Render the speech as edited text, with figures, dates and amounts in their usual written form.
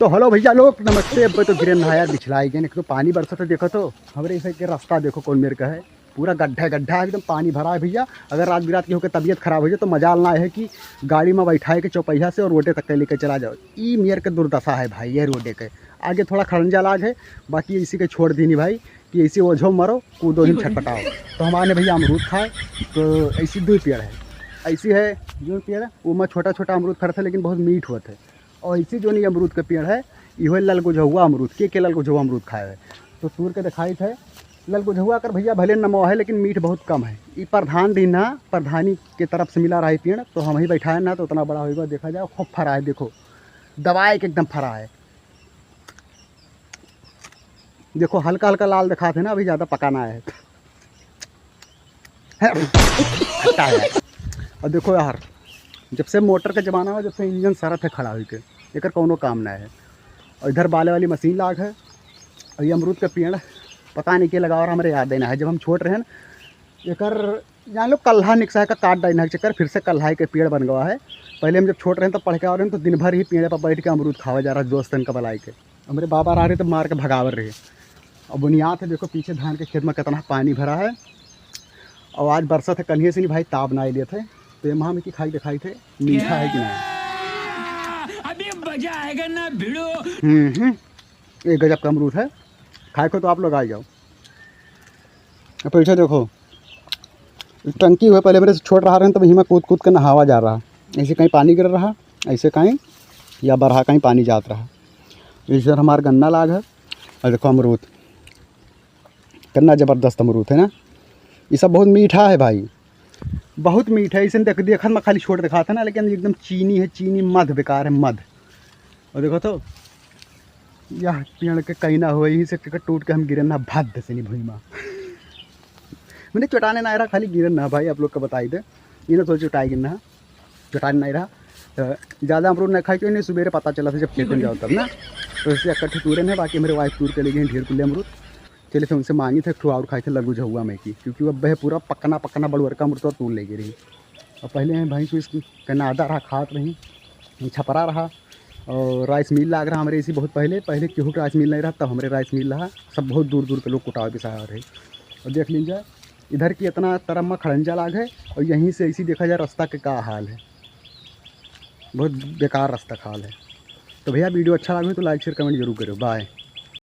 तो हेलो भैया लोग नमस्ते। अब तो गिरे नहाया बिछलाई गए, तो पानी बरसा तो देखो, तो हमारे इसे के रास्ता देखो कौन मेरे का है, पूरा गड्ढा गड्ढा है, एकदम पानी भरा है भैया। अगर रात बिरात की होकर तबीयत खराब हो जाए तो मजाल ना है कि गाड़ी में बैठाए के चौपहिया से और रोडे तक के लेकर चला जाओ। ई मेरे के दुर्दशा है भाई, ये रोडे के आगे थोड़ा खड़ंजा लाग है, बाकी इसी के छोड़ दी नहीं भाई कि ऐसे ओझो मरो कूदो ही छटपटाओ। तो हमारे भैया अमरूद खाए, तो ऐसी 2 पेड़ है, ऐसी है जो पेड़ है वो में छोटा छोटा अमरूद फर था लेकिन बहुत मीठ हुआ थे। और इसी जो नहीं अमरूद के पेड़ है इहो लल गुझहुआ अमरूद के लल गुझहुआ अमरूद खाए है। तो तूर के दिखाई थे लल गुझहुआ कर भैया भले नमो है लेकिन मीठ बहुत कम है। ये प्रधान दिन ना प्रधानी के तरफ से मिला रहा है पेड़, तो हम ही बैठाए ना तो उतना बड़ा होगा। देखा जाए खूब फरा है, देखो दबाए के एकदम फरा है। देखो हल्का हल्का लाल दिखा थे ना, अभी ज़्यादा पकाना है खट्टा है। और देखो यार जब से मोटर का ज़माना है, जब से इंजन सारा थे खड़ा हुई के एक कोनो काम ना है। और इधर बाले वाली मशीन लाग है। और ये अमरूद का पेड़ पता नहीं क्या लगा, और हमारे याद देना है जब हम छोट रहे हैं एक जान लो कल्हा निकसा का काट डालना के चक्कर फिर से कल्हा के पेड़ बन गया है। पहले हम जब छोट रहे हैं तो पढ़ के आ रहे हैं तो दिन भर ही पेड़ पर बैठ के अमरूद खावा जा रहा है दोस्तन का बलाई के। हमारे बाबा आ रहे तो मार के भगावर रहे। और बुनियाद है देखो पीछे धान के खेत में कितना पानी भरा है। और आज बरसा थे कन्हे से नहीं भाई ताब ना लिए थे, तो ये महा में की खाई दिखाई थे मीठा है कि नहीं। अभी मजा आएगा ना भिड़ो। एक गजब का अमरूद है, खाए को तो आप लोग आ जाओ। पीछे देखो टंकी हुए पहले मेरे से छोड़ रहा रहे तो वहीं में कूद कूद कर नहावा जा रहा, ऐसे कहीं पानी गिर रहा, ऐसे कहीं या बरहा कहीं पानी जात रहा। इस हमारा गन्ना लाग है। और देखो अमरूद कितना ज़बरदस्त अमरूद है ना, ये सब बहुत मीठा है भाई, बहुत मीठा है। इसे देखन में खाली छोड़ दिखा था ना, लेकिन एकदम चीनी है, चीनी मध बेकार है मध। और देखो तो यह पेड़ के कहीं ना हो, यहीं से टूट के हम गिरे ना भद से नहीं भूई माँ मैंने चटाने ना रहा, खाली गिरन ना भाई आप लोग को बताई दे। ये ना सोच चटाई गिरना चटाने नहीं रहा। तो ज़्यादा अमरूद नहीं खाई क्यों नहीं, सुबह पता चला था जब खेत में जाओ तब ना, तो इससे इकट्ठे टूरे हैं। बाकी मेरे वाइफ टूर के ले गए ढेर कुल्ले अमरूद, चले थे उनसे मांगी थे और खाए थे लगू झुआ में की, क्योंकि वह वह पूरा पकना पकना बड़वर का अमरूद और तूर ले गई रही। और पहले भैंस इसकी कहना आधा रहा खात रही, छपरा रहा। और राइस मिल लाग रहा हमारे इसी बहुत पहले पहले केहू राइस मिल नहीं रहा, तब हमारे राइस मिल रहा। सब बहुत दूर दूर के लोग कुटाव पिसाया रहे। और देख लीजिए इधर की इतना तरफ में खड़ंजा लाग है, और यहीं से इसी देखा जाए रास्ता के का हाल है, बहुत बेकार रास्ता का हाल है। तो भैया वीडियो अच्छा लगे तो लाइक शेयर कमेंट जरूर करो। बाय।